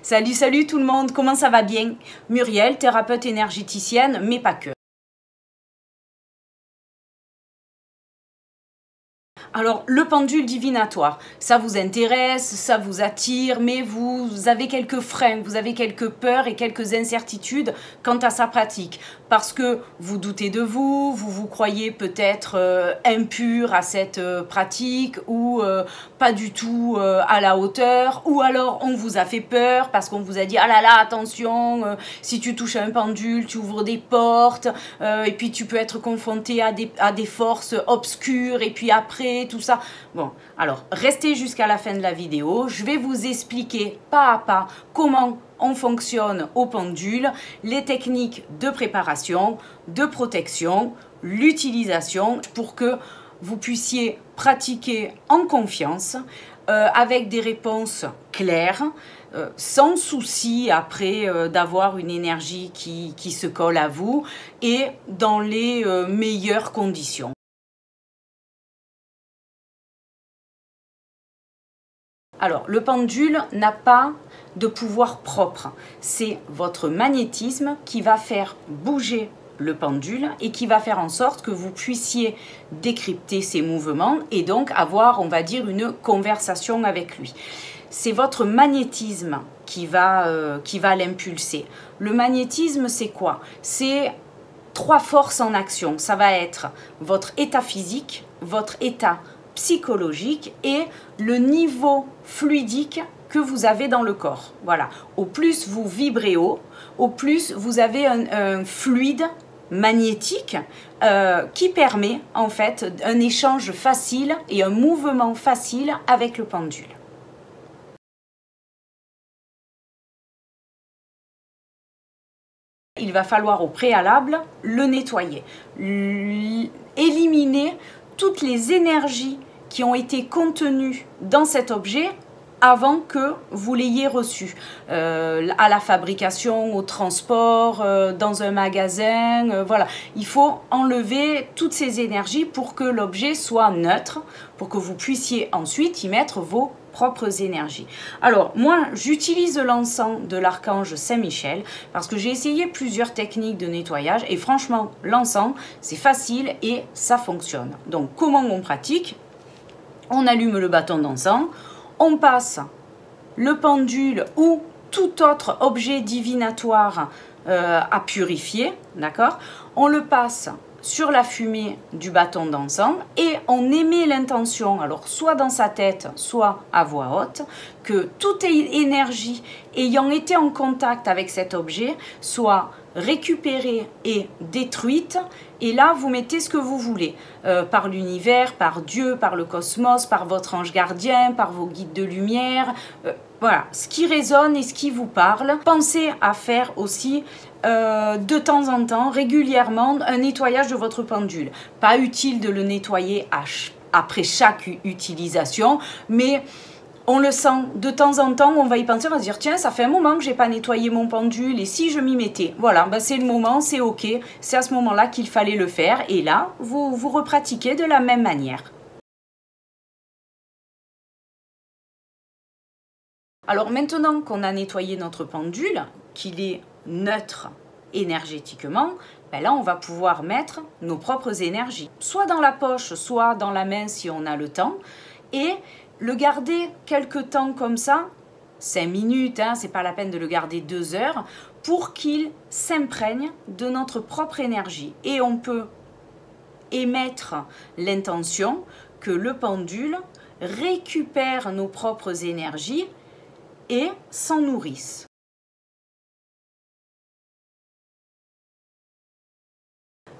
Salut, salut tout le monde, comment ça va bien? Muriel, thérapeute énergéticienne, mais pas que. Alors, le pendule divinatoire, ça vous intéresse, ça vous attire, mais vous avez quelques freins, vous avez quelques peurs et quelques incertitudes quant à sa pratique. Parce que vous doutez de vous, vous croyez peut-être impur à cette pratique ou pas du tout à la hauteur. Ou alors, on vous a fait peur parce qu'on vous a dit « Ah là là, attention, si tu touches à un pendule, tu ouvres des portes et puis tu peux être confronté à des forces obscures et puis après... » tout ça. Bon, alors restez jusqu'à la fin de la vidéo. Je vais vous expliquer pas à pas comment on fonctionne au pendule, les techniques de préparation, de protection, l'utilisation pour que vous puissiez pratiquer en confiance avec des réponses claires, sans souci après d'avoir une énergie qui se colle à vous et dans les meilleures conditions. Alors, le pendule n'a pas de pouvoir propre. C'est votre magnétisme qui va faire bouger le pendule et qui va faire en sorte que vous puissiez décrypter ses mouvements et donc avoir, on va dire, une conversation avec lui. C'est votre magnétisme qui va l'impulser. Le magnétisme, c'est quoi? C'est 3 forces en action. Ça va être votre état physique, votre état psychologique et le niveau fluidique que vous avez dans le corps. Voilà. Au plus vous vibrez haut, au plus vous avez un fluide magnétique qui permet en fait un échange facile et un mouvement facile avec le pendule. Il va falloir au préalable le nettoyer, éliminer toutes les énergies qui ont été contenues dans cet objet avant que vous l'ayez reçu, à la fabrication, au transport, dans un magasin, voilà. Il faut enlever toutes ces énergies pour que l'objet soit neutre, pour que vous puissiez ensuite y mettre vos propres énergies. Alors moi j'utilise l'encens de l'archange Saint-Michel parce que j'ai essayé plusieurs techniques de nettoyage et franchement l'encens c'est facile et ça fonctionne. Donc comment on pratique? On allume le bâton d'encens, on passe le pendule ou tout autre objet divinatoire à purifier, d'accord? On le passe sur la fumée du bâton d'encens et on émet l'intention, alors soit dans sa tête, soit à voix haute, que toute énergie ayant été en contact avec cet objet soit récupérée et détruite. Et là, vous mettez ce que vous voulez, par l'univers, par Dieu, par le cosmos, par votre ange gardien, par vos guides de lumière, voilà, ce qui résonne et ce qui vous parle. Pensez à faire aussi de temps en temps, régulièrement, un nettoyage de votre pendule. Pas utile de le nettoyer après chaque utilisation, mais on le sent de temps en temps, on va y penser, on va se dire tiens, ça fait un moment que j'ai pas nettoyé mon pendule et si je m'y mettais, voilà, ben c'est le moment, c'est ok, c'est à ce moment-là qu'il fallait le faire et là, vous repratiquez de la même manière. Alors maintenant qu'on a nettoyé notre pendule, qu'il est neutre énergétiquement, ben là on va pouvoir mettre nos propres énergies, soit dans la poche, soit dans la main si on a le temps, et le garder quelque temps comme ça, 5 minutes, hein, c'est pas la peine de le garder 2 heures, pour qu'il s'imprègne de notre propre énergie. Et on peut émettre l'intention que le pendule récupère nos propres énergies et s'en nourrissent.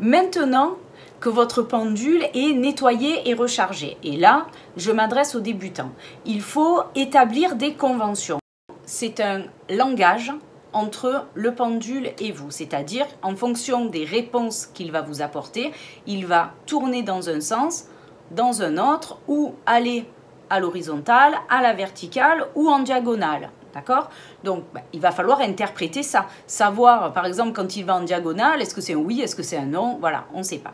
Maintenant que votre pendule est nettoyé et rechargé, et là, je m'adresse aux débutants, il faut établir des conventions. C'est un langage entre le pendule et vous, c'est-à-dire en fonction des réponses qu'il va vous apporter, il va tourner dans un sens, dans un autre, ou aller à l'horizontale, à la verticale ou en diagonale. D'accord? Donc, il va falloir interpréter ça. Savoir, par exemple, quand il va en diagonale, est-ce que c'est un oui, est-ce que c'est un non? Voilà, on ne sait pas.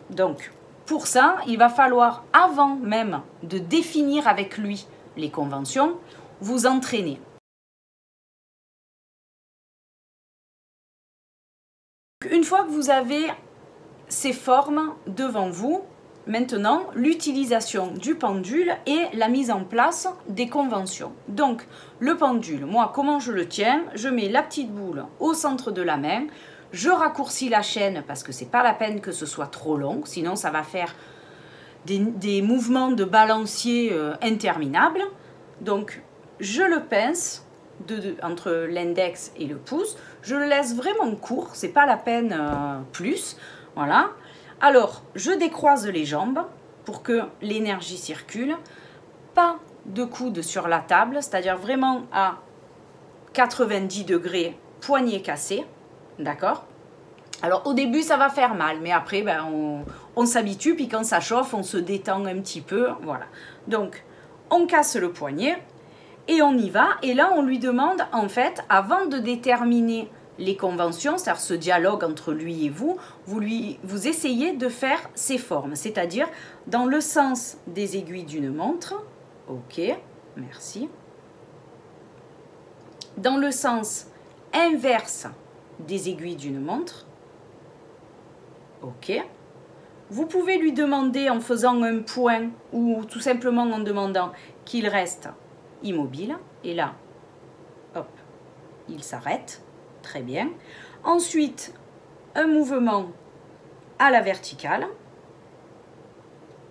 Donc, pour ça, il va falloir, avant même de définir avec lui les conventions, vous entraîner. Une fois que vous avez ces formes devant vous, maintenant l'utilisation du pendule et la mise en place des conventions. Donc le pendule, moi comment je le tiens? Je mets la petite boule au centre de la main, je raccourcis la chaîne parce que c'est pas la peine que ce soit trop long, sinon ça va faire des mouvements de balancier interminables. Donc je le pince entre l'index et le pouce, je le laisse vraiment court, c'est pas la peine plus, voilà. Alors je décroise les jambes pour que l'énergie circule, pas de coude sur la table, c'est-à-dire vraiment à 90 degrés, poignet cassé, d'accord? Alors au début ça va faire mal, mais après ben, on s'habitue, puis quand ça chauffe on se détend un petit peu, voilà. Donc on casse le poignet et on y va, et là on lui demande en fait, avant de déterminer les conventions, c'est-à-dire ce dialogue entre lui et vous, vous essayez de faire ces formes, c'est-à-dire dans le sens des aiguilles d'une montre, ok, merci, dans le sens inverse des aiguilles d'une montre, ok. Vous pouvez lui demander en faisant un point ou tout simplement en demandant qu'il reste immobile. Et là, hop, il s'arrête. Très bien. Ensuite, un mouvement à la verticale,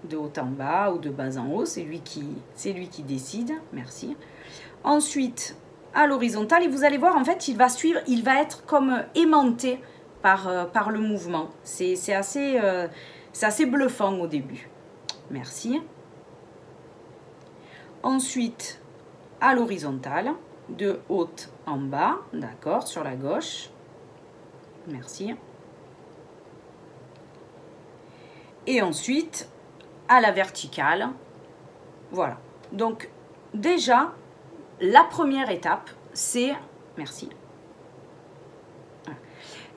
de haut en bas ou de bas en haut. C'est lui qui décide. Merci. Ensuite, à l'horizontale. Et vous allez voir, en fait, il va suivre, il va être comme aimanté par le mouvement. C'est assez bluffant au début. Merci. Ensuite, à l'horizontale, de haut en bas, d'accord, sur la gauche. Merci. Et ensuite, à la verticale. Voilà. Donc, déjà, la première étape, c'est... Merci.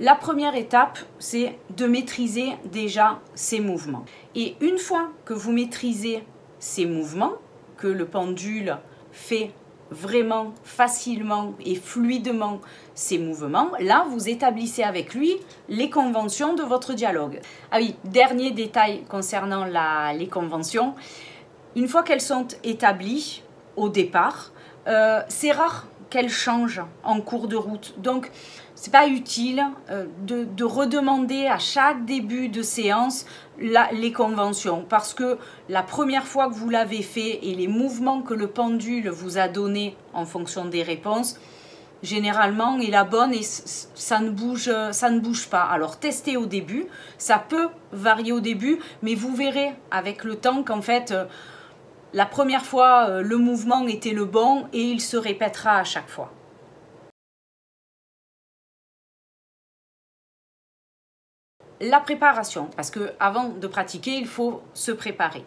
La première étape, c'est de maîtriser déjà ces mouvements. Et une fois que vous maîtrisez ces mouvements, que le pendule fait vraiment facilement et fluidement ces mouvements, là, vous établissez avec lui les conventions de votre dialogue. Ah oui, dernier détail concernant les conventions. Une fois qu'elles sont établies au départ, c'est rare qu'elles changent en cours de route. Donc, c'est pas utile de redemander à chaque début de séance les conventions, parce que la première fois que vous l'avez fait et les mouvements que le pendule vous a donnés en fonction des réponses, généralement est la bonne et ça ne bouge pas. Alors testez au début, ça peut varier au début, mais vous verrez avec le temps qu'en fait la première fois le mouvement était le bon et il se répétera à chaque fois. La préparation, parce que avant de pratiquer, il faut se préparer.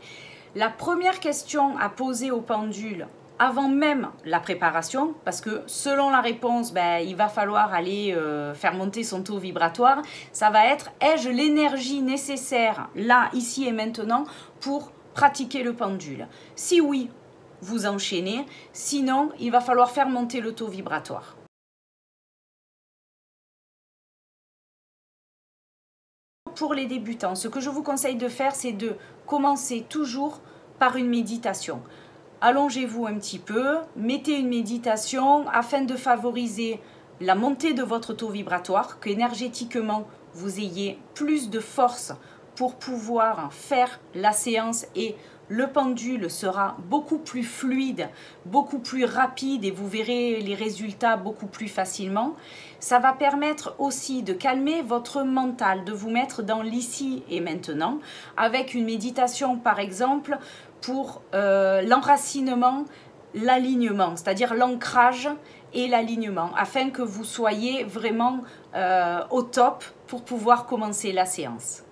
La première question à poser au pendule avant même la préparation, parce que selon la réponse, ben, il va falloir aller faire monter son taux vibratoire, ça va être: ai-je l'énergie nécessaire là, ici et maintenant pour pratiquer le pendule? Si oui, vous enchaînez, sinon il va falloir faire monter le taux vibratoire. Pour les débutants, ce que je vous conseille de faire, c'est de commencer toujours par une méditation. Allongez-vous un petit peu, mettez une méditation afin de favoriser la montée de votre taux vibratoire, qu'énergétiquement vous ayez plus de force pour pouvoir faire la séance, et le pendule sera beaucoup plus fluide, beaucoup plus rapide et vous verrez les résultats beaucoup plus facilement. Ça va permettre aussi de calmer votre mental, de vous mettre dans l'ici et maintenant avec une méditation par exemple pour l'enracinement, l'alignement, c'est-à-dire l'ancrage et l'alignement, afin que vous soyez vraiment au top pour pouvoir commencer la séance.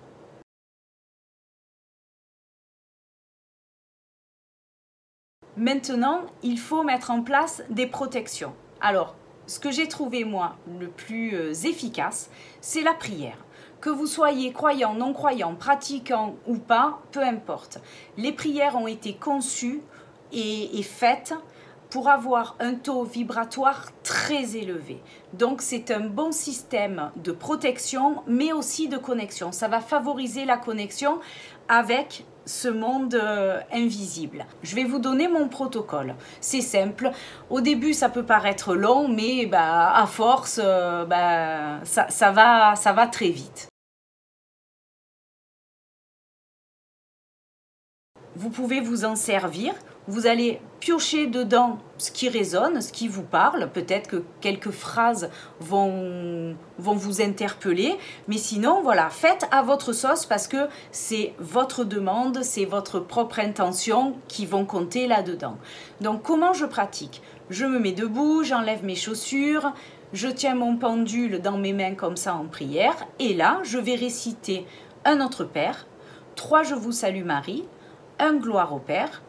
Maintenant, il faut mettre en place des protections. Alors, ce que j'ai trouvé moi le plus efficace, c'est la prière. Que vous soyez croyant, non croyant, pratiquant ou pas, peu importe. Les prières ont été conçues et faites pour avoir un taux vibratoire très élevé. Donc c'est un bon système de protection, mais aussi de connexion. Ça va favoriser la connexion avec ce monde invisible. Je vais vous donner mon protocole. C'est simple. Au début, ça peut paraître long, mais à force, ça va très vite. Vous pouvez vous en servir. Vous allez piocher dedans ce qui résonne, ce qui vous parle. Peut-être que quelques phrases vont vous interpeller. Mais sinon, voilà, faites à votre sauce parce que c'est votre demande, c'est votre propre intention qui vont compter là-dedans. Donc, comment je pratique? Je me mets debout, j'enlève mes chaussures, je tiens mon pendule dans mes mains comme ça en prière. Et là, je vais réciter un Notre Père, 3 Je vous salue Marie, un Gloire au Père,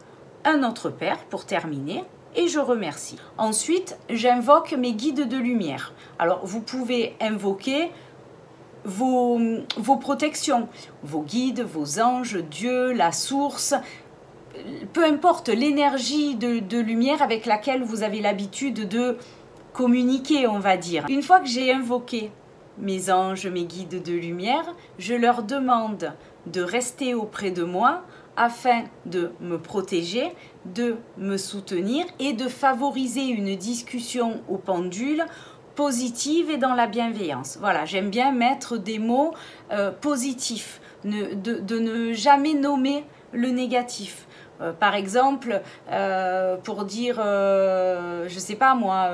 un Notre Père pour terminer et je remercie. Ensuite, j'invoque mes guides de lumière. Alors, vous pouvez invoquer vos protections, vos guides, vos anges, Dieu, la source, peu importe l'énergie de lumière avec laquelle vous avez l'habitude de communiquer, on va dire. Une fois que j'ai invoqué mes anges, mes guides de lumière, je leur demande de rester auprès de moi afin de me protéger, de me soutenir et de favoriser une discussion au pendule positive et dans la bienveillance. Voilà, j'aime bien mettre des mots positifs, de ne jamais nommer le négatif. Par exemple, pour dire, je sais pas moi,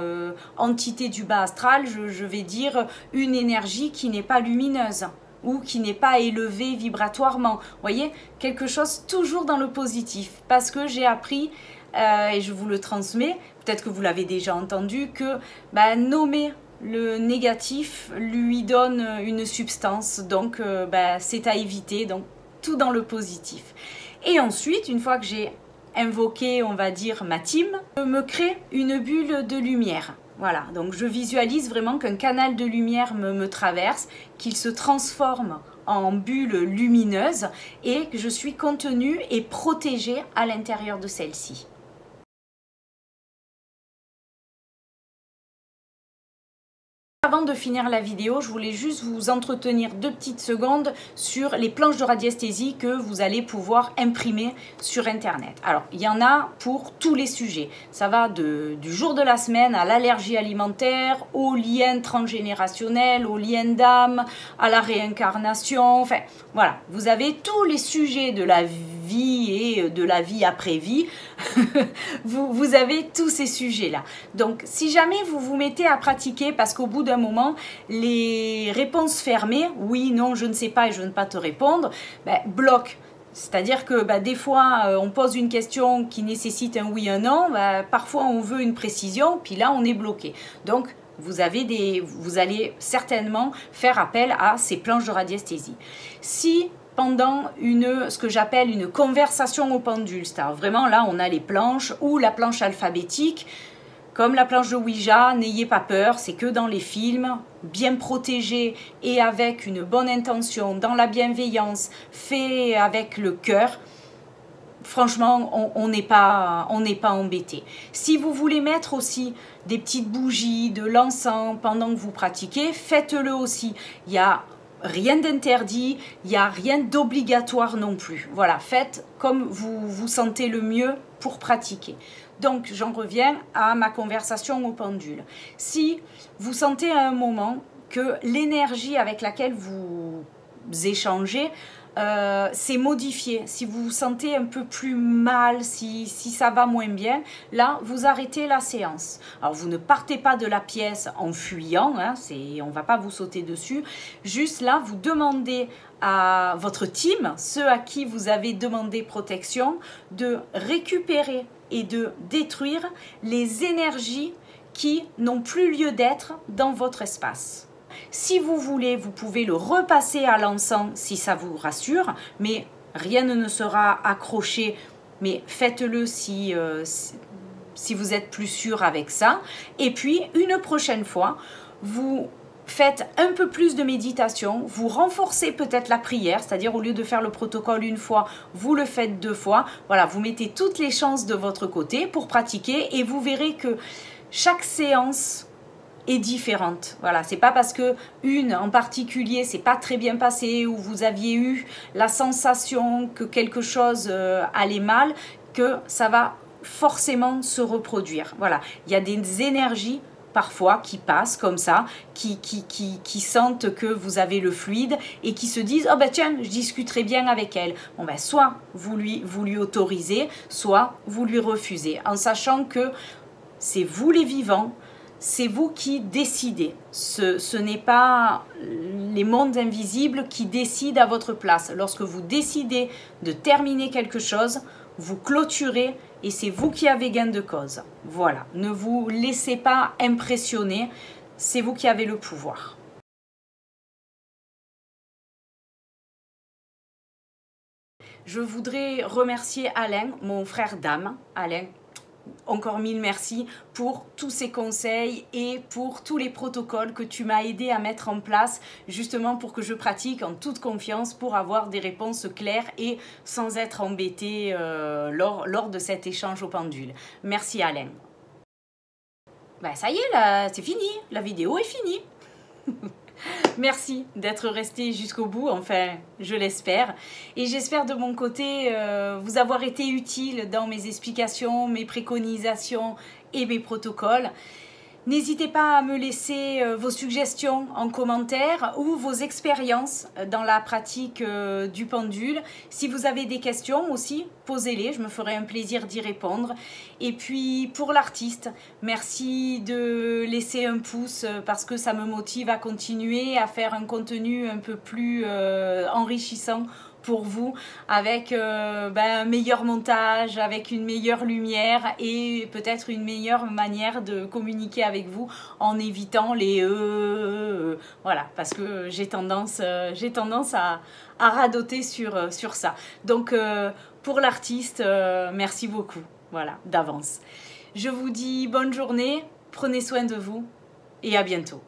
entité du bas astral, je vais dire une énergie qui n'est pas lumineuse ou qui n'est pas élevée vibratoirement. Vous voyez, quelque chose toujours dans le positif. Parce que j'ai appris, et je vous le transmets, peut-être que vous l'avez déjà entendu, que nommer le négatif lui donne une substance. Donc, c'est à éviter. Donc, tout dans le positif. Et ensuite, une fois que j'ai invoqué, on va dire, ma team, je me crée une bulle de lumière. Voilà, donc je visualise vraiment qu'un canal de lumière me traverse, qu'il se transforme en bulle lumineuse et que je suis contenue et protégée à l'intérieur de celle-ci. Avant de finir la vidéo, je voulais juste vous entretenir 2 petites secondes sur les planches de radiesthésie que vous allez pouvoir imprimer sur Internet. Alors, il y en a pour tous les sujets. Ça va du jour de la semaine à l'allergie alimentaire, aux liens transgénérationnels, aux liens d'âme, à la réincarnation. Enfin, voilà, vous avez tous les sujets de la vie et de la vie après vie. vous avez tous ces sujets-là. Donc, si jamais vous vous mettez à pratiquer, parce qu'au bout d'un moment, les réponses fermées, oui, non, je ne sais pas et je ne peux pas te répondre, bloquent. C'est-à-dire que des fois, on pose une question qui nécessite un oui, un non, parfois on veut une précision, puis là, on est bloqué. Donc, vous allez certainement faire appel à ces planches de radiesthésie. Si pendant ce que j'appelle une conversation au pendule, c'est-à-dire vraiment là, on a les planches ou la planche alphabétique, comme la planche de Ouija, n'ayez pas peur, c'est que dans les films, bien protégé et avec une bonne intention, dans la bienveillance, fait avec le cœur. Franchement, on n'est pas embêté. Si vous voulez mettre aussi des petites bougies, de l'encens pendant que vous pratiquez, faites-le aussi. Il y a rien d'interdit, il n'y a rien d'obligatoire non plus. Voilà, faites comme vous vous sentez le mieux pour pratiquer. Donc, j'en reviens à ma conversation au pendule. Si vous sentez à un moment que l'énergie avec laquelle vous échangez s'est modifiée, si vous vous sentez un peu plus mal, si ça va moins bien, là, vous arrêtez la séance. Alors, vous ne partez pas de la pièce en fuyant, hein, on ne va pas vous sauter dessus. Juste là, vous demandez à votre team, ceux à qui vous avez demandé protection, de récupérer et de détruire les énergies qui n'ont plus lieu d'être dans votre espace. Si vous voulez, vous pouvez le repasser à l'encens si ça vous rassure, mais rien ne sera accroché, mais faites-le si vous êtes plus sûr avec ça. Et puis, une prochaine fois, vous faites un peu plus de méditation, vous renforcez peut-être la prière, c'est-à-dire au lieu de faire le protocole une fois, vous le faites 2 fois. Voilà, vous mettez toutes les chances de votre côté pour pratiquer et vous verrez que chaque séance est différente. Voilà, c'est pas parce que une en particulier c'est pas très bien passé ou vous aviez eu la sensation que quelque chose allait mal que ça va forcément se reproduire. Voilà, il y a des énergies parfois qui passent comme ça, qui sentent que vous avez le fluide et qui se disent « Oh ben tiens, je discuterai bien avec elle ». Bon ben soit vous lui autorisez, soit vous lui refusez, en sachant que c'est vous les vivants, c'est vous qui décidez. Ce n'est pas les mondes invisibles qui décident à votre place. Lorsque vous décidez de terminer quelque chose, vous clôturez et c'est vous qui avez gain de cause. Voilà, ne vous laissez pas impressionner, c'est vous qui avez le pouvoir. Je voudrais remercier Alain, mon frère d'âme. Alain, encore 1000 merci pour tous ces conseils et pour tous les protocoles que tu m'as aidé à mettre en place justement pour que je pratique en toute confiance pour avoir des réponses claires et sans être embêtée lors de cet échange au pendule. Merci Alain. Ben ça y est, là, c'est fini, la vidéo est finie. Merci d'être resté jusqu'au bout, enfin je l'espère. Et j'espère de mon côté vous avoir été utile dans mes explications, mes préconisations et mes protocoles. N'hésitez pas à me laisser vos suggestions en commentaire ou vos expériences dans la pratique du pendule. Si vous avez des questions aussi, posez-les, je me ferai un plaisir d'y répondre. Et puis pour l'artiste, merci de laisser un pouce parce que ça me motive à continuer à faire un contenu un peu plus enrichissant pour vous, avec un meilleur montage, avec une meilleure lumière et peut-être une meilleure manière de communiquer avec vous en évitant les voilà, parce que j'ai tendance à radoter sur ça. Donc pour l'artiste, merci beaucoup, voilà, d'avance. Je vous dis bonne journée, prenez soin de vous et à bientôt.